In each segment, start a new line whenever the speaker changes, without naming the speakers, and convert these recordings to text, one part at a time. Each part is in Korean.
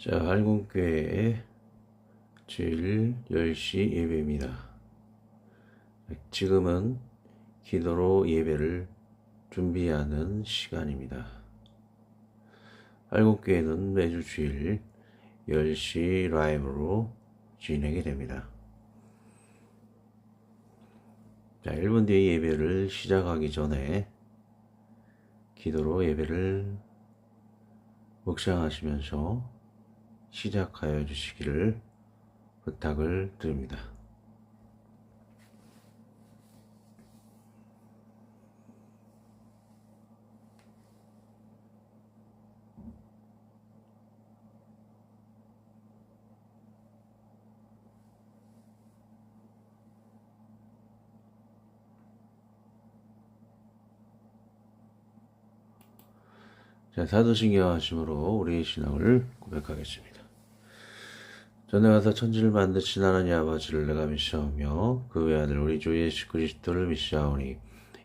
자, 할공교회의 주일 10시 예배입니다. 지금은 기도로 예배를 준비하는 시간입니다. 할공교회는 매주 주일 10시 라이브로 진행이 됩니다. 자, 1분 뒤에 예배를 시작하기 전에 기도로 예배를 묵상하시면서 시작하여 주시기를 부탁을 드립니다. 자, 사도신경 하심으로 우리의 신앙을 고백하겠습니다. 전에 가서 천지를 만드신 하나님 아버지를 내가 믿사오며 그 외아들 우리 주 예수 그리스도를 믿사오니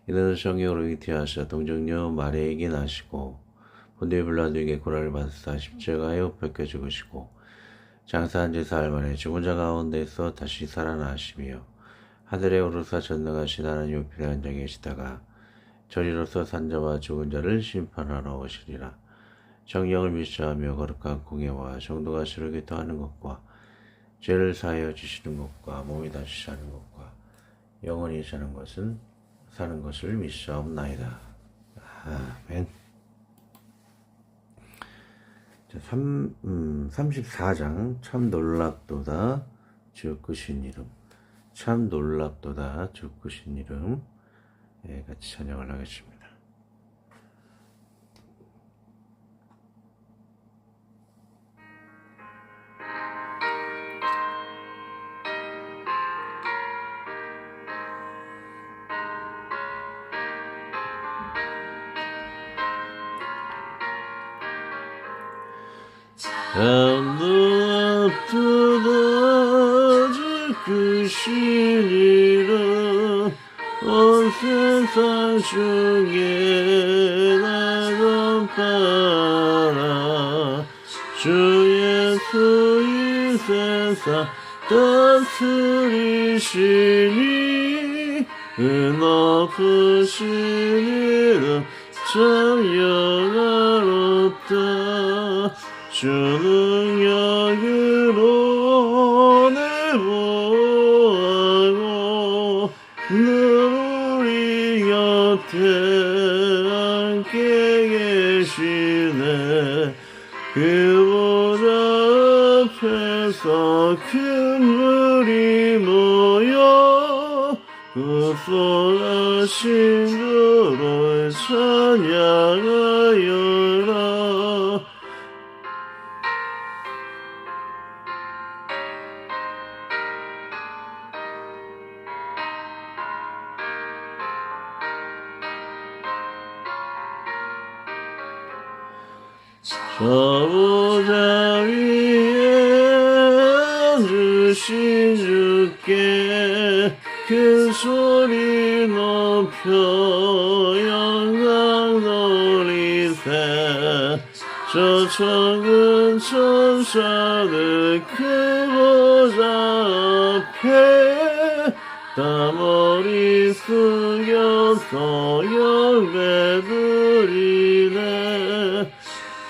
이는 성령으로 잉태하사 동정녀 마리아에게 나시고 본디오 빌라도에게 고난을 받으사 십자가에 못 박혀 죽으시고 장사한 지 사흘 만에 죽은 자 가운데서 다시 살아나시며 하늘에 오르사 전능하신 하나님 우편에 앉아 계시다가 저리로서 산자와 죽은 자를 심판하러 오시리라. 정령을 믿사하며 거룩한 공예와 정도가 스르게 더하는 것과 죄를 사하여 주시는 것과 몸이 다시 사는 것과 영원히 사는 것을 믿사옵나이다. 아멘. 34장 참 놀랍도다 주 크신 이름, 참 놀랍도다 주 크신 이름 같이 찬양을 하겠습니다. 참 놀랍도다 주 크신 이름 온 세상 중에 나도 팔아 주 예수 이 세상 다스리시니 높으신 이름 참 영화롭다 주는 영으로 내보하고 늘 우리 곁에 함께 계시네 그보좌 앞에서 큰 물이 모여 구속하신 주를 찬양하여라. 저 보좌 위에 앉으신 주께 큰 소리 높여 영광 돌리세 저 천군 천사들 그 보좌 앞에 다 머리 숙여서 영배 드리네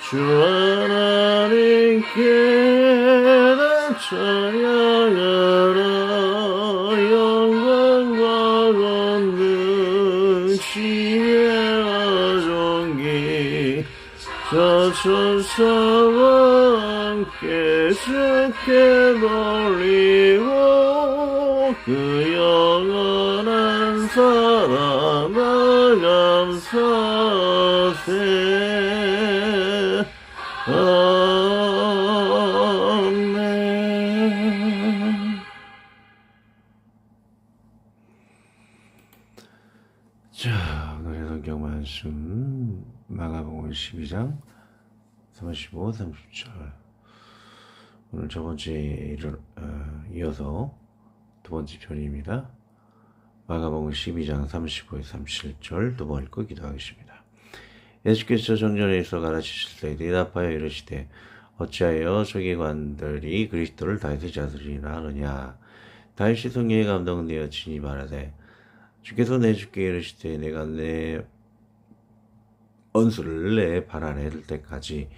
주 하나님께 나 찬양하라 영광과 권능 지혜와 존귀 저 천사와 함께 주께 돌리고 그 영원한 사랑 나 감사하세. 아멘. 자, 오늘의 성경 말씀 마가복음 12장 35, 30절. 오늘 저번 주에 이어서 두 번째 편입니다. 마가복음 12장 35, 37절 두 번 읽고 기도하겠습니다. 예수께서 정전에 있어 가르치실 때 대답하여 이르시되 어찌하여 서기관들이 그리스도를 다윗의 자손이라 하느냐. 다윗이 성령에 감동되어 친히 말하되 주께서 내 주께 이르시되 내가 내 원수를 내 발 안에 들 때까지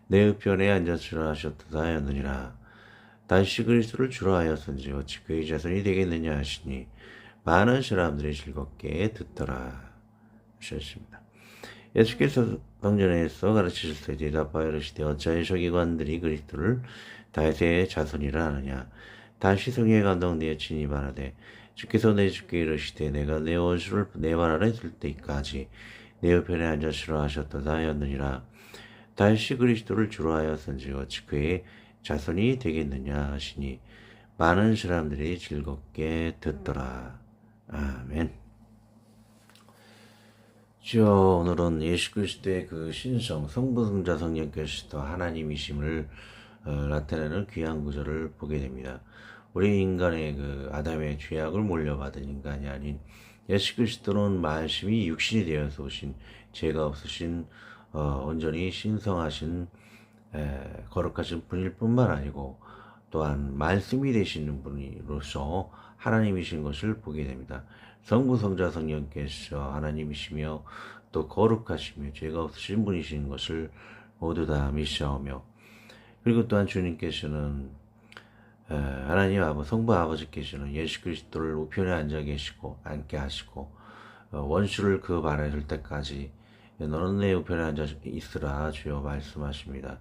내 우편에 앉았으라 하셨도다 하였느니라. 다윗이 그리스도를 주로 하였은지 어찌 그의 자손이 되겠느냐 하시니 많은 사람들이 즐겁게 듣더라 하셨습니다. 예수께서 성전에서 가르치실 때 대답하여 이르시되 어찌하여 서기관들이 그리스도를 다윗의 자손이라 하느냐. 다시 성령에 감동되어 친히 말하되 주께서 내 주께 이르시되 내가 내 원수를 내 발 아래 둘 때까지 내 우편에 앉았으라 하셨도다 하였느니라. 다윗이 그리스도를 주로 하였은지 어찌 그의 자손이 되겠느냐 하시니 많은 사람들이 즐겁게 듣더라. 아멘. 주여, 오늘은 예수 그리스도의 그 신성 성부 성자 성령 그리스도 하나님이심을 나타내는 귀한 구절을 보게 됩니다. 우리 인간의 그 아담의 죄악을 물려받은 인간이 아닌 예수 그리스도는 말씀이 육신이 되어서 오신 죄가 없으신 온전히 신성하신 거룩하신 분일 뿐만 아니고 또한 말씀이 되시는 분으로서 하나님이신 것을 보게 됩니다. 성부 성자 성령께서 하나님이시며 또 거룩하시며 죄가 없으신 분이신 것을 모두 다 믿사오며, 그리고 또한 주님께서는 하나님 아버지 성부 아버지께서는 예수 그리스도를 우편에 앉게 하시고 원수를 그 발에 들 때까지 너는 내 우편에 앉아 있으라 주여 말씀하십니다.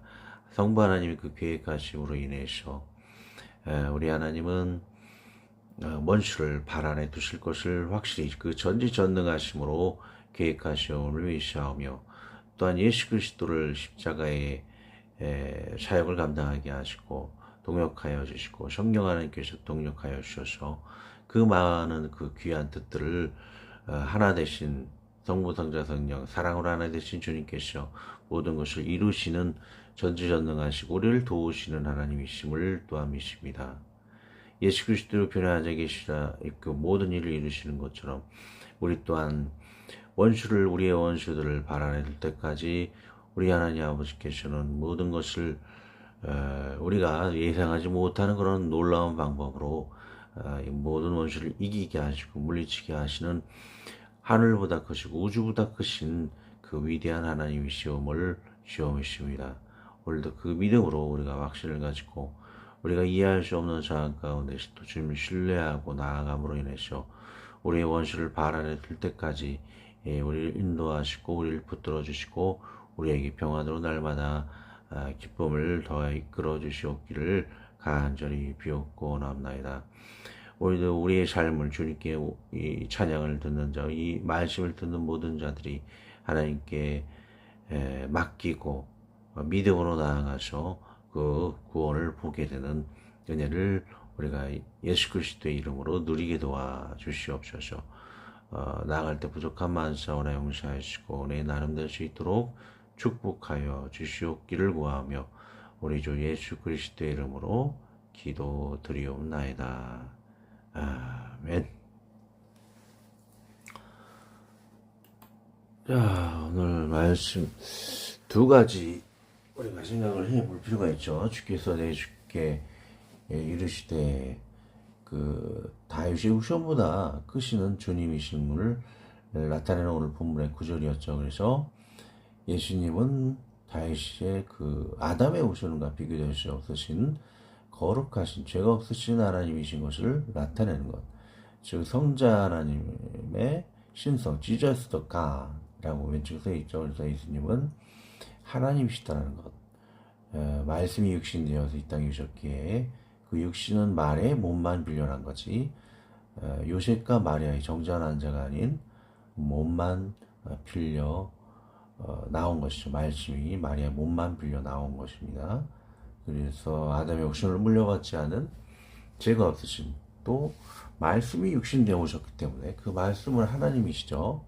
성부 하나님이 그 계획하심으로 인해서 우리 하나님은 원수를 발 안에 두실 것을 확실히 그 전지전능하심으로 계획하시오를 위시하며, 또한 예수 그리스도를 십자가의 사역을 감당하게 하시고 동역하여 주시고 성령 하나님께서 동역하여 주셔서 그 많은 그 귀한 뜻들을 하나 되신 성부 성자 성령 사랑으로 하나 되신 주님께서 모든 것을 이루시는 전지전능하시고 우리를 도우시는 하나님이심을 또한 믿습니다. 예수 그리스도로 변해 앉아 계시라 그 모든 일을 이루시는 것처럼 우리 또한 우리의 원수들을 발 안에 들 때까지 우리 하나님 아버지께서는 모든 것을 우리가 예상하지 못하는 그런 놀라운 방법으로 모든 원수를 이기게 하시고 물리치게 하시는 하늘보다 크시고 우주보다 크신 그 위대한 하나님이시옴을 시험이십니다. 오늘도 그 믿음으로 우리가 확신을 가지고 우리가 이해할 수 없는 상황 가운데서도 주님을 신뢰하고 나아감으로 인해서 우리의 원수를 발 안에 들 때까지 우리를 인도하시고 우리를 붙들어 주시고 우리에게 평안으로 날마다 기쁨을 더해 이끌어 주시옵기를 간절히 비옵고 원합나이다. 오늘도 우리의 삶을 주님께 이 찬양을 듣는 자, 이 말씀을 듣는 모든 자들이 하나님께 맡기고 믿음으로 나아가서 그 구원을 보게 되는 은혜를 우리가 예수 그리스도의 이름으로 누리게 도와 주시옵소서. 나아갈 때 부족한 만사오나 용서하시고 내 나름 될 수 있도록 축복하여 주시옵기를 구하며 우리 주 예수 그리스도의 이름으로 기도드리옵나이다. 아멘. 자, 오늘 말씀 두 가지 우리가 생각을 해볼 필요가 있죠. 주께서 내 주께 이르시되 그 다윗의 우션보다 크시는 주님이심을 나타내는 오늘 본문의 구절이었죠. 그래서 예수님은 다윗의 그 아담의 우션과 비교될 수 없으신 거룩하신 죄가 없으신 하나님이신 것을 나타내는 것, 즉 성자 하나님의 신성 Jesus the God라고 왼쪽에 써 있죠. 그래서 예수님은 하나님이시다는 것, 말씀이 육신되어서 이 땅에 오셨기에 그 육신은 말의 몸만 빌려난 거지 요셉과 마리아의 정자한 자가 아닌 몸만 빌려 나온 것이죠. 말씀이 마리아의 몸만 빌려 나온 것입니다. 그래서 아담의 육신을 물려받지 않은 죄가 없으신 또 말씀이 육신되어 오셨기 때문에 그 말씀은 하나님이시죠.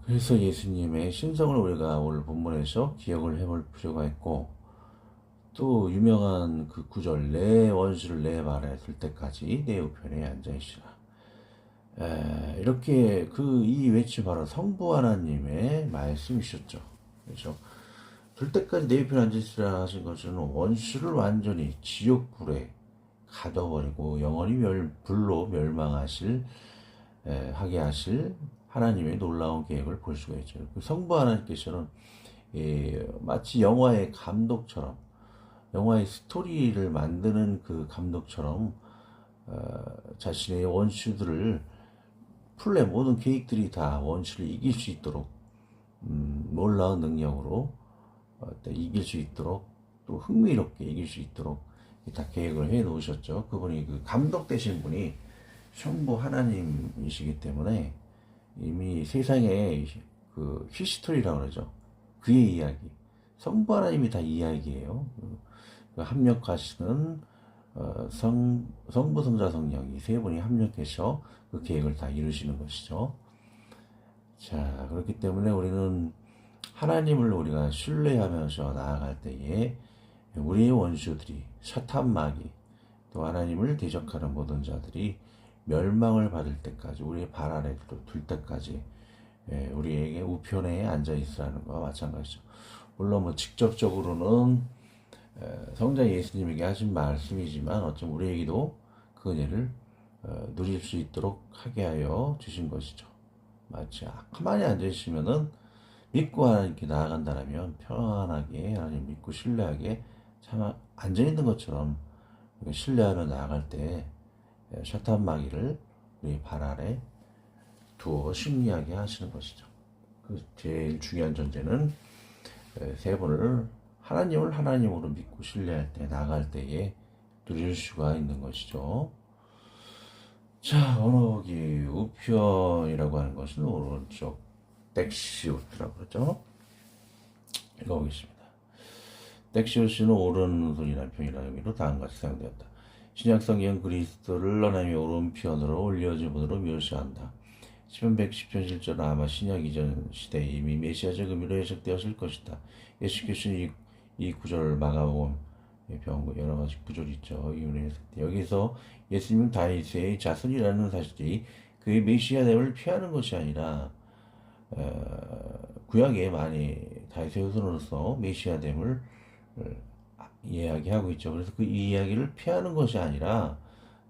그래서 예수님의 신성을 우리가 오늘 본문에서 기억을 해볼 필요가 있고, 또 유명한 그 구절 내 원수를 내 발에 들 때까지 내 우편에 앉아있으라. 이렇게 이 외치 바로 성부 하나님의 말씀이셨죠. 그래서 죽을 때까지 내 옆에 앉으시라 하신 것은 원수를 완전히 지옥불에 가둬버리고 영원히 불로 멸망하실 하게 하실 하나님의 놀라운 계획을 볼 수가 있죠. 그 성부 하나님께서는 마치 영화의 감독처럼, 영화의 스토리를 만드는 그 감독처럼 자신의 원수들을 플레 모든 계획들이 다 원수를 이길 수 있도록 놀라운 능력으로 이길 수 있도록 또 흥미롭게 이길 수 있도록 다 계획을 해 놓으셨죠. 그분이 그 감독 되신 분이 성부 하나님이시기 때문에 이미 세상의 그 히스토리라고 그러죠. 그의 이야기. 성부 하나님이 다 이야기예요. 그 합력하시는 성부, 성자, 성령 이 세 분이 합력해서 그 계획을 다 이루시는 것이죠. 자, 그렇기 때문에 우리는 하나님을 우리가 신뢰하면서 나아갈 때에 우리의 원수들이 사탄 마귀 또 하나님을 대적하는 모든 자들이 멸망을 받을 때까지 우리의 발 아래 둘 때까지 우리에게 우편에 앉아 있으라는 것과 마찬가지죠. 물론 뭐 직접적으로는 성자 예수님에게 하신 말씀이지만 어쩜 우리에게도 그 은혜를 누릴 수 있도록 하게 하여 주신 것이죠. 마치 가만히 앉아 있으면은 믿고 하나님께 나아간다면 편안하게 하나님 믿고 신뢰하게 참 앉아 있는 것처럼 신뢰하며 나아갈 때 사탄 마귀를 우리 발 아래 두어 승리하게 하시는 것이죠. 그 제일 중요한 전제는 세 분을 하나님을 하나님으로 믿고 신뢰할 때 나아갈 때에 누릴 수가 있는 것이죠. 자, 언어기 우편이라고 하는 것은 오른쪽 덱시우스라고 그러죠. 읽어보겠습니다. 덱시우스는 오른손이라는 표현이라는 의미로 다음과 같이 사용되었다. 신약성경 그리스도를 하나님의 오른편으로 올려진 분으로 묘사한다. 시편 110편 1절 아마 신약 이전 시대에 이미 메시아적 의미로 해석되었을 것이다. 예수께서는 이 구절을 마가복음 여러 가지 구절이 있죠. 여기서 예수님은 다윗의 자손이라는 사실이 그의 메시아됨을 피하는 것이 아니라 구약에 많이 다윗의 후손으로서 메시아됨을 이야기하고 있죠. 그래서 그 이야기를 피하는 것이 아니라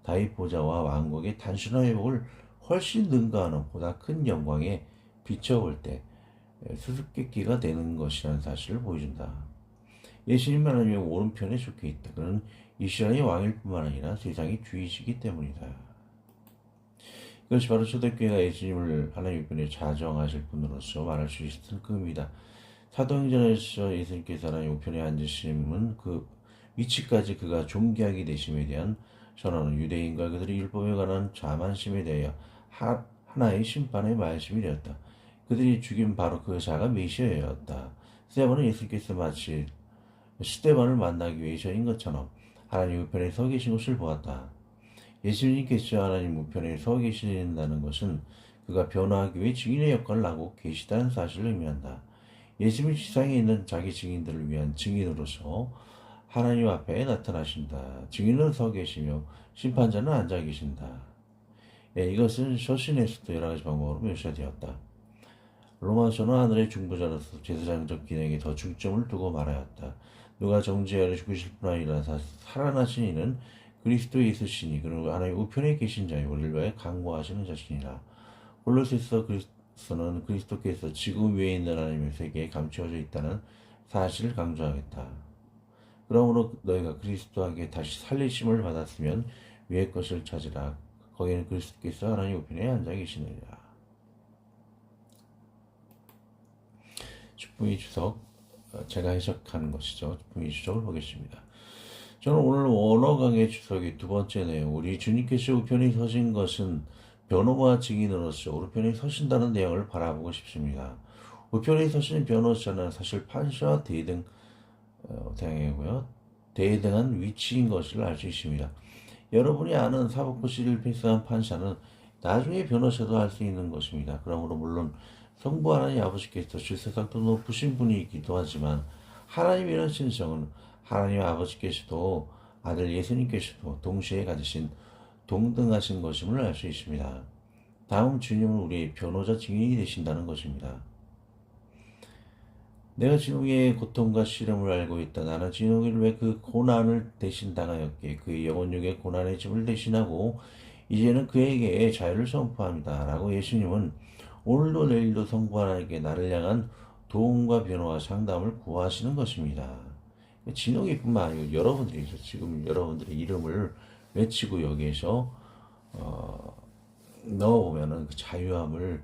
다윗 보좌와 왕국의 단순한 회복을 훨씬 능가하는 보다 큰 영광에 비춰볼 때 수수께끼가 되는 것이라는 사실을 보여준다. 예수님 하나님의 오른편에 속해 있다. 그는 이스라엘의 왕일 뿐만 아니라 세상의 주이시기 때문이다. 이것이 바로 초대교회가 예수님을 하나님 편에 자정하실 분으로서 말할 수 있을 겁니다. 사도행전에서 예수님께서 하나님 우편에 앉으심은 그 위치까지 그가 존귀하게 되심에 대한 선언은 유대인과 그들의 율법에 관한 자만심에 대하여 하나의 심판의 말씀이 되었다. 그들이 죽인 바로 그 자가 메시아였다. 스데반은 예수님께서 마치 스데반을 만나기 위해서인 것처럼 하나님 우편에 서 계신 것을 보았다. 예수님께서 하나님 우편에 서 계신다는 것은 그가 변화하기 위해 증인의 역할을 하고 계시다는 사실을 의미한다. 예수님이 지상에 있는 자기 증인들을 위한 증인으로서 하나님 앞에 나타나신다. 증인은 서 계시며 심판자는 앉아 계신다. 이것은 서신에서도 여러 가지 방법으로 묘사되었다. 로마서는 하늘의 중보자로서 제사장적 기능에 더 중점을 두고 말하였다. 누가 정죄하여 죽으실 뿐 아니라 살아나신 이는 그리스도 예수시니 그리고 하나님 우편에 계신 자여 우리를 위하여 강구하시는 자신이라. 골로새서 그리스도는 그리스도께서 지구 위에 있는 하나님의 세계에 감추어져 있다는 사실을 강조하겠다. 그러므로 너희가 그리스도에게 다시 살리심을 받았으면 위의 것을 찾으라. 거기는 그리스도께서 하나님 우편에 앉아 계시느니라. 축복의 주석, 제가 해석하는 것이죠. 축복의 주석을 보겠습니다. 저는 오늘 원어 강의 주석의 두 번째 내용, 우리 주님께서 우편에 서신 것은 변호와 증인으로서 우편에 서신다는 내용을 바라보고 싶습니다. 우편에 서신 변호사는 사실 판사와 대등한 위치인 것을 알 수 있습니다. 여러분이 아는 사법고시를 패스한 판사는 나중에 변호사도 할 수 있는 것입니다. 그러므로 물론 성부 하나님 아버지께서 실세상 더 높으신 분이기도 하지만 하나님이라는 신성은 하나님 아버지께서도 아들 예수님께서도 동시에 가지신 동등하신 것임을 알 수 있습니다. 다음 주님은 우리의 변호자 증인이 되신다는 것입니다. 내가 진홍의 고통과 시름을 알고 있다. 나는 진홍이를 왜 그 고난을 대신 당하였기에 그의 영혼육의 고난의 짐을 대신하고 이제는 그에게 자유를 선포합니다. 라고 예수님은 오늘도 내일도 성부 하나님께 나를 향한 도움과 변호와 상담을 구하시는 것입니다. 진홍이뿐만 아니고 여러분들이 지금 여러분들의 이름을 외치고 여기에서 넣어보면은 그 자유함을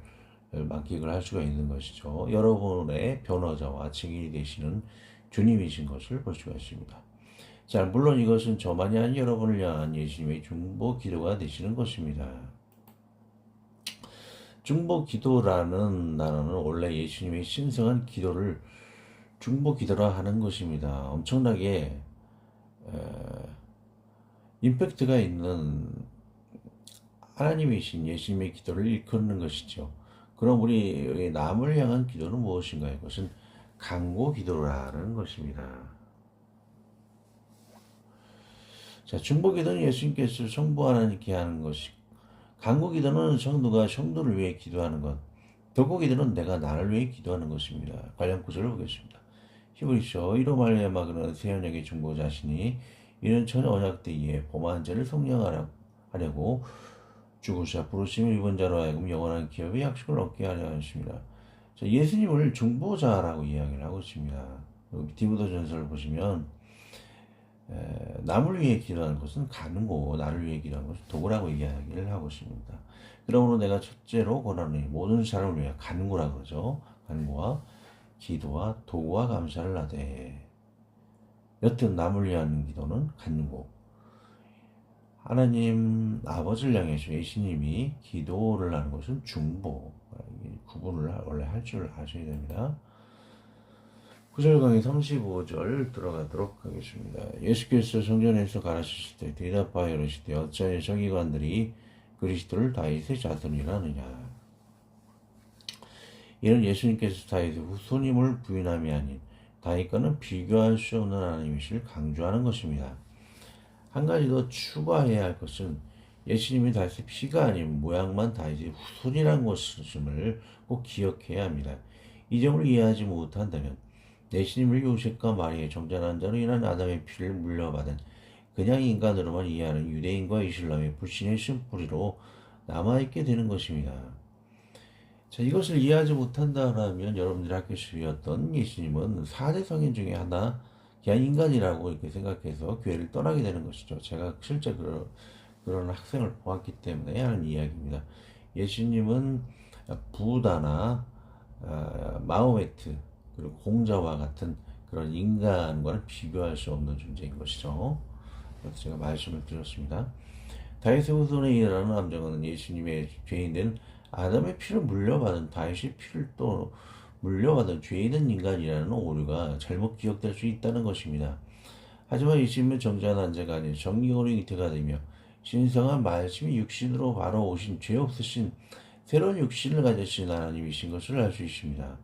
만끽을 할 수가 있는 것이죠. 여러분의 변호자와 증인이 되시는 주님이신 것을 볼 수가 있습니다. 자, 물론 이것은 저만이 아닌 여러분을 향한 예수님의 중보 기도가 되시는 것입니다. 중보 기도라는 단어는 원래 예수님의 신성한 기도를 중보 기도라 하는 것입니다. 엄청나게 임팩트가 있는 하나님이신 예수님의 기도를 일컫는 것이죠. 그럼 우리 남을 향한 기도는 무엇인가요? 그것은 간구 기도라는 것입니다. 자, 중보 기도는 예수님께서 성부 하나님께 하는 것이고, 간구 기도는 성도가 성도를 위해 기도하는 것, 돌고 기도는 내가 나를 위해 기도하는 것입니다. 관련 구절을 보겠습니다. 히브리서 이로 말미암아 그는 새 언약의 중보자시니 이는 전 언약 때에 범한 자를 속량하려고 죽으사 부르심을 입은 자로 하여금 영원한 기업의 약속을 얻게 하려 하십니다. 예수님을 중보자라고 이야기를 하고 있습니다. 디모데전서를 보시면 남을 위해 기도하는 것은 간고, 나를 위해 기도하는 것은 도구라고 이야기를 하고 있습니다. 그러므로 내가 첫째로 권하노니 모든 사람을 위해 간구라 그러죠. 간구와 기도와 도구와 감사를 하되, 여튼 남을 위한 기도는 간구, 하나님 아버지를 향해서 예수님이 기도를 하는 것은 중보, 구분을 원래 할 줄 아셔야 됩니다. 9절 강의 35절 들어가도록 하겠습니다. 예수께서 성전에서 가르치실 때 대답하여 이르시되 어찌하여 서기관들이 그리스도를 다윗의 자손이라 하느냐. 이는 예수님께서 다윗의 후손임을 부인함이 아닌 다윗과는 비교할 수 없는 하나님이실 강조하는 것입니다. 한 가지 더 추가해야 할 것은 예수님이 다윗의 피가 아닌 모양만 다윗의 후손이라는 것을 꼭 기억해야 합니다. 이 점을 이해하지 못한다면 예수님을 요셉과 마리아의 정전한 자로 인한 아담의 피를 물려받은 그냥 인간으로만 이해하는 유대인과 이슬람의 불신의 심뿌리로 남아있게 되는 것입니다. 자, 이것을 이해하지 못한다면 여러분들이 학교에서 배웠던 예수님은 4대 성인 중에 하나, 그냥 인간이라고 이렇게 생각해서 교회를 떠나게 되는 것이죠. 제가 실제 그런 학생을 보았기 때문에 하는 이야기입니다. 예수님은 부다나 마호메트 그리고 공자와 같은 그런 인간과는 비교할 수 없는 존재인 것이죠. 그래서 제가 말씀을 드렸습니다. 다윗의 후손에 일어나는 함정은 예수님의 죄인된 아담의 피를 물려받은 다윗의 피를 또 물려받은 죄 있는 인간이라는 오류가 잘못 기억될 수 있다는 것입니다. 하지만 예수님은 정죄한 자가 아닌 정령으로 잉태가 되며 신성한 말씀이 육신으로 바로 오신 죄 없으신 새로운 육신을 가지신 하나님이신 것을 알 수 있습니다.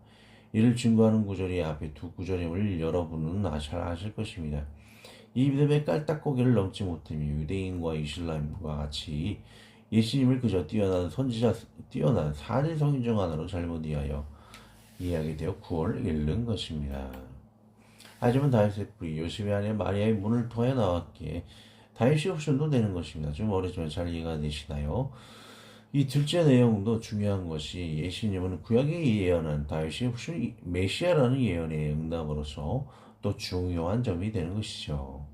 이를 증거하는 구절이 앞에 두 구절임을 여러분은 잘 아실 것입니다. 이 믿음의 깔딱고개를 넘지 못하며 유대인과 이슬람과 같이 예수님을 그저 뛰어난 선지자, 뛰어난 사대 성인 중 하나로 잘못 이해하게 되어 구원을 잃는 것입니다. 하지만 다윗의 뿌리 요셉의 아내 마리아의 문을 통해 나왔기에 다윗의 옵션도 되는 것입니다. 좀 어렵지만 잘 이해가 되시나요? 이 둘째 내용도 중요한 것이 예수님은 구약에 예언한 다윗의 옵션 메시아라는 예언의 응답으로서 또 중요한 점이 되는 것이죠.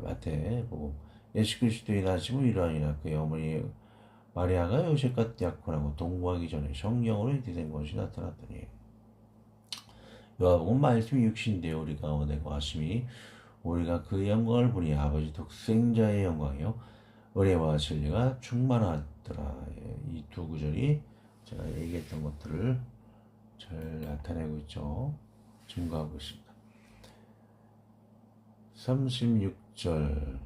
마태복음 예수 그리스도의 나심은 이러하니라 그의 어머니 마리아가 요셉과 약혼하고 동거하기 전에 성령으로 인도된 것이 나타났더니 요한복음 말씀이 육신되어 우리 가운데 거하심이 우리가 그 영광을 보니 아버지 독생자의 영광이요 은혜와 진리가 충만하더라. 이 두 구절이 제가 얘기했던 것들을 잘 나타내고 있죠. 증거하고 있습니다. 36절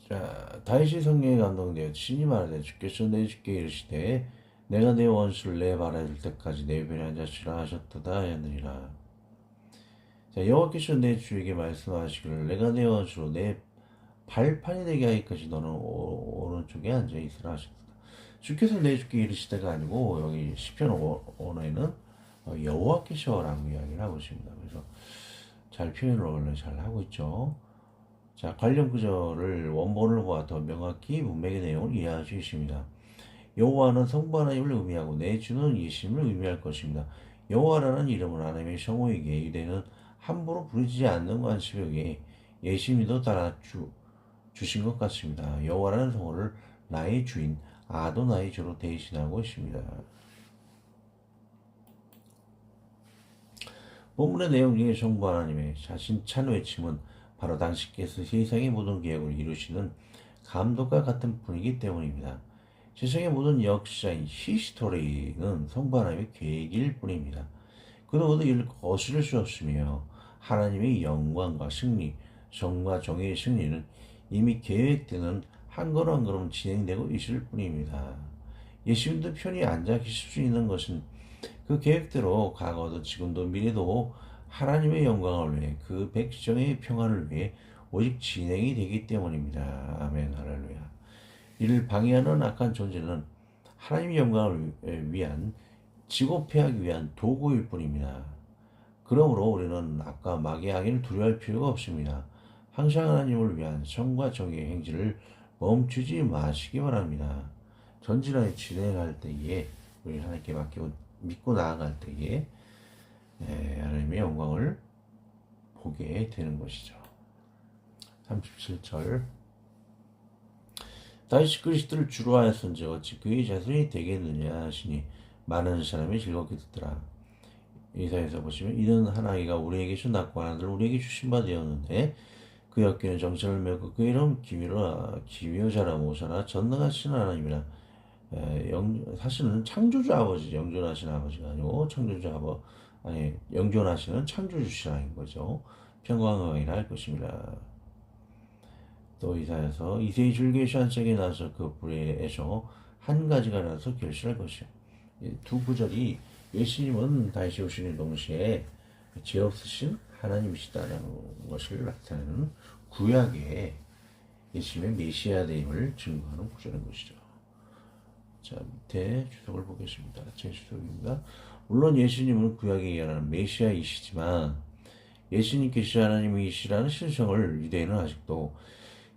자, 다윗이 성령에 감동되어 친히 말하되 주께서 내 주께 이르시되 내가 내 원수를 내 바라줄 때까지 내 편에 앉았으라 하셨도다 하느니라. 자, 여호와께서 내 주에게 말씀하시기를 내가 내 원수로 내 발판이 되게 하기까지 너는 오른쪽에 앉아 있으라 하셨도다. 주께서 내주께 이르시다가 아니고 여기 시편 언어에는 여호와께서라고 이야기를 하고 있습니다. 그래서 잘 표현을 원래 잘 하고 있죠. 자, 관련 구절을 원본을 보아 더 명확히 문맥의 내용을 이해할 수 있습니다. 여호와는 성부 하나님을 의미하고 내 주는 예수님을 의미할 것입니다. 여호와라는 이름은 하나님의 성호에게 유대는 함부로 부르지 않는 관습에게 예수님도 따라 주신 것 같습니다. 여호와라는 성호를 나의 주인 아도나의 주로 대신하고 있습니다. 본문의 내용 중에 성부 하나님의 자신 찬 외침은 바로 당신께서 세상의 모든 계획을 이루시는 감독과 같은 분이기 때문입니다. 세상의 모든 역사인 히스토리는 성부 하나님의 계획일 뿐입니다. 그 누구도 이를 거스를 수 없으며 하나님의 영광과 승리, 정과 정의의 승리는 이미 계획되는 한 걸음 한 걸음 진행되고 있을 뿐입니다. 예수님도 편히 앉아 계실 수 있는 것은 그 계획대로 과거도 지금도 미래도 하나님의 영광을 위해 그 백성의 평안을 위해 오직 진행이 되기 때문입니다. 아멘 할렐루야. 이를 방해하는 악한 존재는 하나님의 영광을 위한 지고패하기 위한 도구일 뿐입니다. 그러므로 우리는 악과 마귀의 악인을 두려워할 필요가 없습니다. 항상 하나님을 위한 성과 정의의 행진을 멈추지 마시기 바랍니다. 전진하여 진행할 때에 우리 하나님께 맡기고 믿고 나아갈 때에 하나님의 영광을 보게 되는 것이죠. 37절 다윗이 그리스도를 주로 하였은지 어찌 그의 자손이 되겠느냐 하시니 많은 사람이 즐겁게 듣더라. 이사야서 보시면 이는 하나님과 우리에게 준 낙과 하나들 우리에게 주신 바 되었는데 그 어깨는 정체를 메고 그 이름 기묘자라 모사라 전능하신 하나님이라. 사실은 창조주 아버지 영존하신 아버지가 아니고 영존하시는 창조주시라는 거죠. 평강왕이라 할 것입니다. 또 이사야서 이새의 줄기의 샷색에 나서 그 불에서 한 가지가 나서 결실할 것이요. 두 구절이 예수님은 다시 오시는 동시에 죄 없으신 하나님이시다라는 것을 나타내는 구약의 예수님의 메시아 되임을 증거하는 구절인 것이죠. 자, 밑에 주석을 보겠습니다. 제 주석입니다. 물론 예수님은 구약에 예언하는 메시아이시지만 예수님께서 하나님이시라는 신성을 유대인은 아직도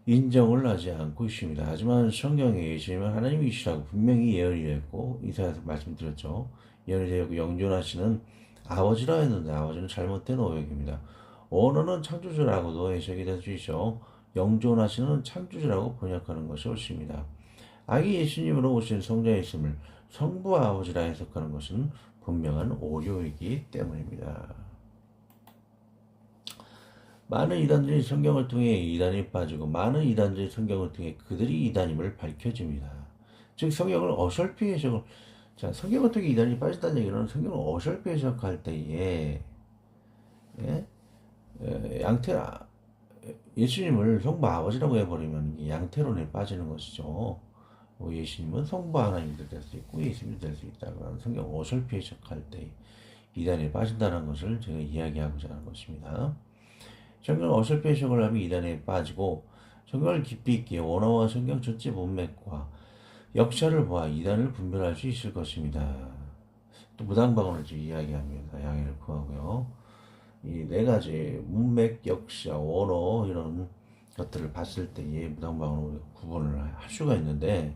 인정을 하지 않고 있습니다. 하지만 성경에 예수님은 하나님이시라고 분명히 예언이 되었고 이사야서 말씀드렸죠. 예언이 되었고 영존하시는 아버지라 했는데 아버지는 잘못된 오역입니다. 언어는 창조주라고도 해석이 될 수 있죠. 영존하시는 창조주라고 번역하는 것이 옳습니다. 아기 예수님으로 오신 성자의 있음을 성부 아버지라 해석하는 것은 분명한 오류이기 때문입니다. 많은 이단들이 성경을 통해 이단에 빠지고 많은 이단들이 성경을 통해 그들이 이단임을 밝혀집니다. 즉 성경을 어설피 해석을 성경을 통해 이단이 빠진다는 얘기는 성경을 어설피 해석할 때에 예수님을 성부 아버지라고 해버리면 양태론에 빠지는 것이죠. 예수님은 성부 하나님도 될 수 있고 예수님도 될 수 있다고 성경 어설피 해석할 때 이단에 빠진다는 것을 제가 이야기하고자 하는 것입니다. 성경을 어설피 해석을 하면 이단에 빠지고 성경을 깊이 있게 원어와 성경 전체 문맥과 역사를 보아 이단을 분별할 수 있을 것입니다. 또 무당방언을 이야기합니다. 양해를 구하고요. 이 네 가지 문맥, 역사, 원어 이런 것들을 봤을 때에 무당방언으로 구분을 할 수가 있는데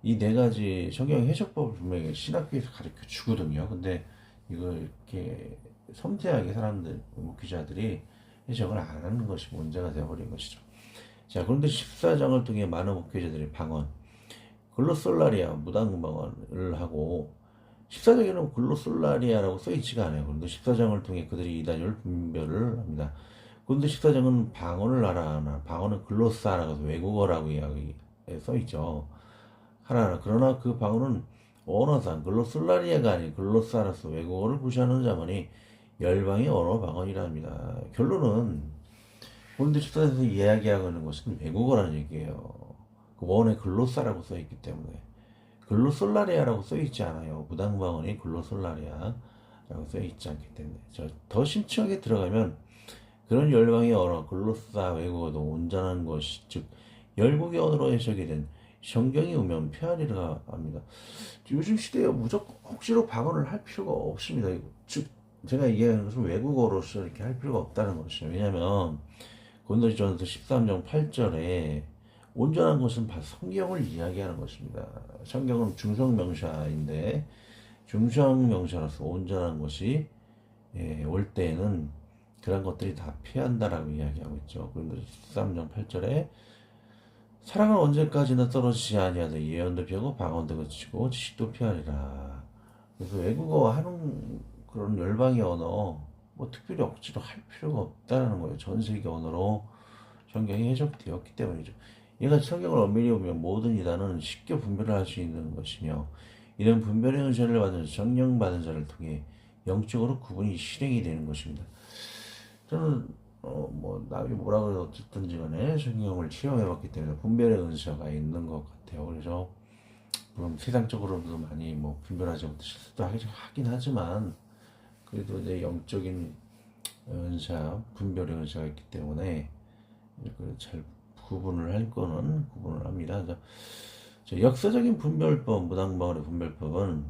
이 네 가지 성경 해석법을 분명히 신학교에서 가르쳐 주거든요. 근데 이걸 이렇게 섬세하게 사람들, 목회자들이 해석을 안 하는 것이 문제가 되어버린 것이죠. 자, 그런데 14장을 통해 많은 목회자들이 방언, 글로솔라리아, 무당방언을 하고 14장에는 글로솔라리아라고 써있지가 않아요. 그런데 14장을 통해 그들이 이단임을 분별을 합니다. 그런데 14장은 방언을 하나, 방언은 글로사라고 해서 외국어라고 써있죠. 하나하나. 그러나 그 방언은 언어상 글로솔라리아가 아닌 글로사라서 외국어를 구사하는 자만이 열방의 언어 방언이라 합니다. 결론은 그런데 14장에서 이야기하고 있는 것은 외국어라는 얘기예요. 그 원에 글로사라고 써있기 때문에 글로솔라리아라고 써있지 않아요. 무당방언이 글로솔라리아라고 써있지 않기 때문에 더 심층하게 들어가면 그런 열방의 언어 글로사 외국어도 온전한 것이 즉 열국의 언어로 해석이 된 성경이 오면 폐하리라 합니다. 요즘 시대에 무조건 억지로 방언을 할 필요가 없습니다. 즉 제가 얘기하는 것은 외국어로서 이렇게 할 필요가 없다는 것이죠. 왜냐하면 고린도전서 13장 8절에 온전한 것은 성경을 이야기하는 것입니다. 성경은 중성명사인데 중성명사로서 온전한 것이 올 때에는 그런 것들이 다 피한다라고 이야기하고 있죠. 고린도전서 13장 8절에 사랑은 언제까지나 떨어지지 아니하되 예언도 피하고 방언도 그치고 지식도 피하리라. 그래서 외국어 하는 그런 열방의 언어 뭐 특별히 억지로 할 필요가 없다는 거예요. 전 세계 언어로 성경이 해석되었기 때문이죠. 얘가 성경을 엄밀히 보면 모든 이단은 쉽게 분별을 할 수 있는 것이며 이런 분별의 은사를 받은 성령 받은 자를 통해 영적으로 구분이 실행이 되는 것입니다. 저는 뭐 남이 뭐라 그래도 어쨌든지 간에 성경을 체험해봤기 때문에 분별의 은사가 있는 것 같아요. 그래서 물론 세상적으로도 많이 뭐 분별하지 못해 실수도 하긴 하지만 그래도 이제 영적인 은사, 분별의 은사가 있기 때문에 잘 구분을 할 거는 구분을 합니다. 저 역사적인 분별법, 무당방언의 분별법은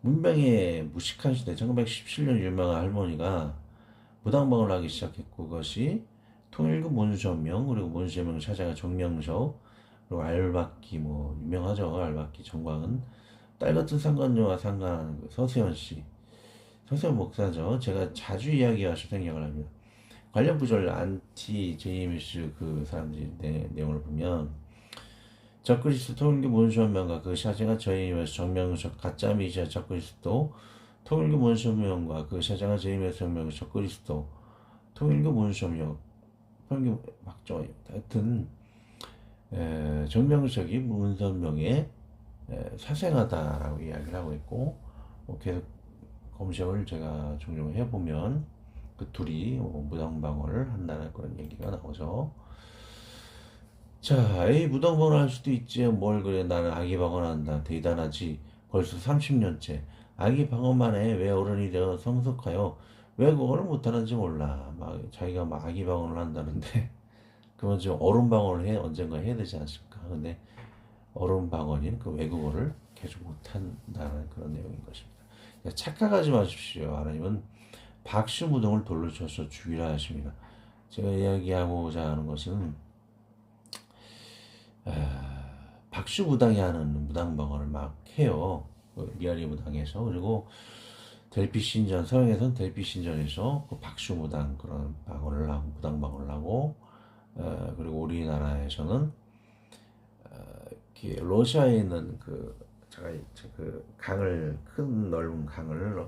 문명의 무식한 시대 1917년 유명한 할머니가 무당방언을 하기 시작했고 그것이 통일교 문선명 그리고 문선명 사자가 정명석 그리고 알박기 뭐 유명하죠. 알박기 정광은 딸 같은 상관녀와 상관하는 그 서세현 씨 서세현 목사죠. 제가 자주 이야기하셔서 생각을 합니다. 관련 구절 안티 제이미스 그 사람들이 내용을 보면 적그리스도 통일교 문수원명과 그 사제가 저임에서 정명석 가짜 미시아 적그리스도 통일교 문수원명과 그 사제가 저임에서 정명 적그리스도 통일교 문수원명 통일교 막죠. 하여튼 정명석이 문선명의 사생하다라고 이야기를 하고 있고 계속 검색을 제가 종종 해보면 그 둘이 무당방언을 한다는 그런 얘기가 나오죠. 자, 무당방언 할 수도 있지. 뭘 그래. 나는 아기방언 한다. 대단하지. 벌써 30년째. 아기방언만 해. 왜 어른이 되어 성숙하여 외국어를 못하는지 몰라. 막 자기가 막 아기방언을 한다는데 그건 지금 어른방언을 언젠가 해야 되지 않습니까? 근데 어른방언인 그 외국어를 계속 못한다는 그런 내용인 것입니다. 착각하지 마십시오. 하나님은 박씨무당을 돌로 쳐서 죽이라 하십니다. 제가 이야기하고자 하는 것은 박씨무당이 하는 무당방언을 막 해요. 미아리 무당에서 그리고 델피 신전 서양에서는 델피 신전에서 그 박씨무당 그런 방언을 하고 무당방언을 하고 그리고 우리나라에서는 러시아에 있는 제가 그 강을 큰 넓은 강을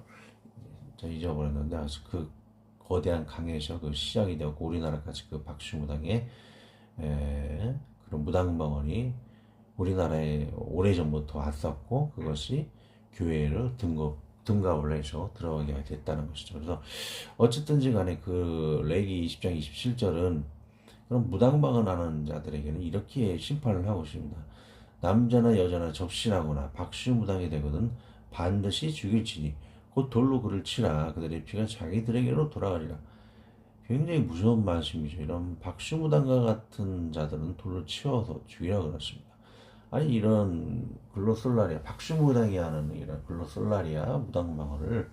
잊어버렸는데 아주 그 거대한 강에서 그 시작이 되었고 우리나라까지 그 박씨무당의 그런 무당방언이 우리나라에 오래전부터 왔었고 그것이 교회를 등갑을 해서 들어가게 됐다는 것이죠. 그래서 어쨌든지 간에 그 레기 20장 27절은 그런 무당방언 하는 자들에게는 이렇게 심판을 하고 있습니다. 남자나 여자나 접신하거나 박씨무당이 되거든 반드시 죽일지니 곧 돌로 그를 치라. 그들의 피가 자기들에게로 돌아가리라. 굉장히 무서운 말씀이죠. 이런 박씨무당과 같은 자들은 돌로 치워서 죽이라 그랬습니다. 아니 이런 글로솔라리아 박씨무당이 하는 이런 글로솔라리아 무당방언을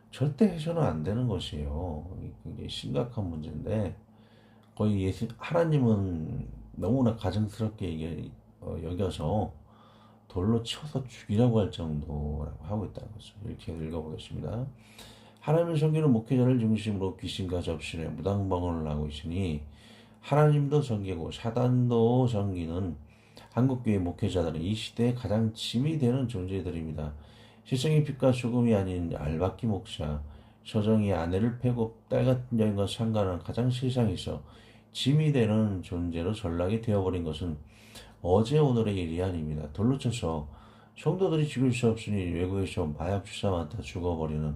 절대 해서는 안 되는 것이에요. 굉장히 심각한 문제인데 거의 하나님은 너무나 가증스럽게 여겨서 돌로 쳐서 죽이라고 할 정도라고 하고 있다는 거죠. 이렇게 읽어보겠습니다. 하나님의 섬기는 목회자를 중심으로 귀신과 접신에 무당방언을 하고 있으니 하나님도 섬기고 사단도 섬기는 한국교회 목회자들은 이 시대에 가장 짐이 되는 존재들입니다. 세상의 빛과 소금이 아닌 알박기 목사, 서정이 아내를 패고 딸 같은 여인과 상관한 가장 세상에서 짐이 되는 존재로 전락이 되어버린 것은 어제 오늘의 일이 아닙니다. 돌로 쳐서 성도들이 죽일 수 없으니 외국에서 마약 주사만 다 죽어버리는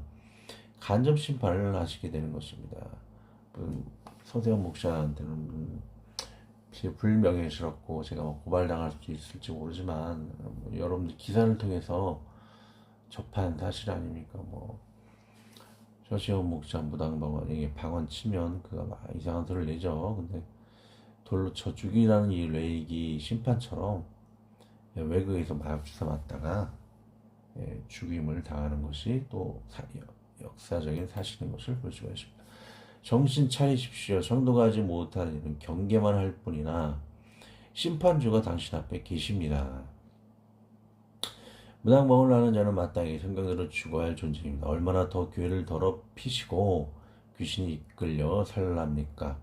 간접 심판을 하시게 되는 것입니다. 서대원 목사한테는 불명예스럽고 제가 고발당할 수도 있을지 모르지만 여러분들 기사를 통해서 접한 사실 아닙니까? 서시원 목사 무당방언에게 방언 치면 그가 막 이상한 소리를 내죠. 근데 돌로 쳐 죽이라는 이 레이기 심판처럼 외국에서 마약주사 맞다가 죽임을 당하는 것이 또 역사적인 사실인 것을 볼 수가 있습니다. 정신 차리십시오. 성도가 하지 못하는 일은 경계만 할 뿐이나 심판주가 당신 앞에 계십니다. 무당방을 하는 자는 마땅히 생각대로 죽어야 할 존재입니다. 얼마나 더 교회를 더럽히시고 귀신이 이끌려 살랍니까?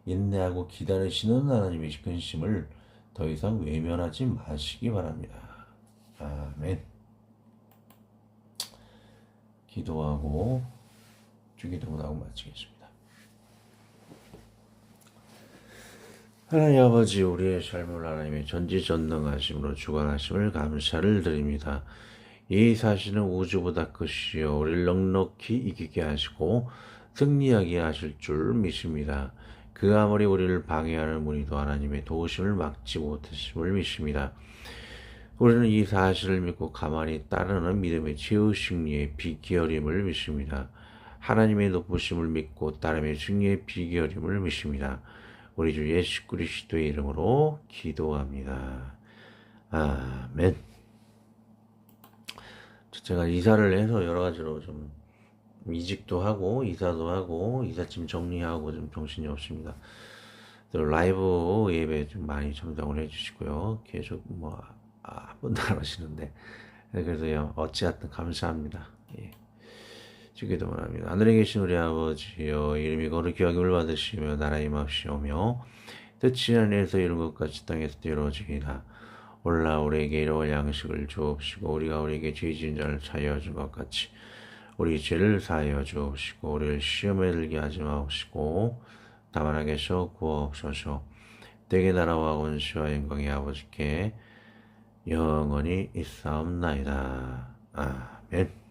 인내하고 기다리시는 하나님의 근심을 더 이상 외면하지 마시기 바랍니다. 아멘. 기도하고 주기도문하고 마치겠습니다. 하나님 아버지, 우리의 삶을 하나님의 전지전능하심으로 주관하심을 감사를 드립니다. 이 사실은 우주보다 크시오 우리를 넉넉히 이기게 하시고 승리하게 하실 줄 믿습니다. 그 아무리 우리를 방해하는 무리도 하나님의 도우심을 막지 못하심을 믿습니다. 우리는 이 사실을 믿고 가만히 따르는 믿음의 최후 승리의 비결임을 믿습니다. 하나님의 높으심을 믿고 따름의 승리의 비결임을 믿습니다. 우리 주 예수 그리스도의 이름으로 기도합니다. 아멘. 제가 이사를 해서 여러 가지로 좀 이직도 하고 이사도 하고 이삿짐 정리하고 좀 정신이 없습니다. 또 라이브 예배 좀 많이 참석을 해주시고요. 계속 한 번도 안 하시는데 그래서 어찌하든 감사합니다. 예. 주기도 원합니다. 하늘에 계신 우리 아버지여, 이름이 거룩히 여김을 받으시며 나라의 임하시오며 뜻이 하늘에서 이룬 것 같이 땅에서도 이루어지이다. 오늘날 우리에게 일용할 양식을 주옵시고 우리가 우리에게 죄 지은 자를 사하여 준 것 같이 우리 죄를 사하여 주옵시고 우리를 시험에 들게 하지 마옵시고 다만 하게서 구하옵소서. 대개 나라와 권세와 영광이 아버지께 영원히 있사옵나이다. 아멘.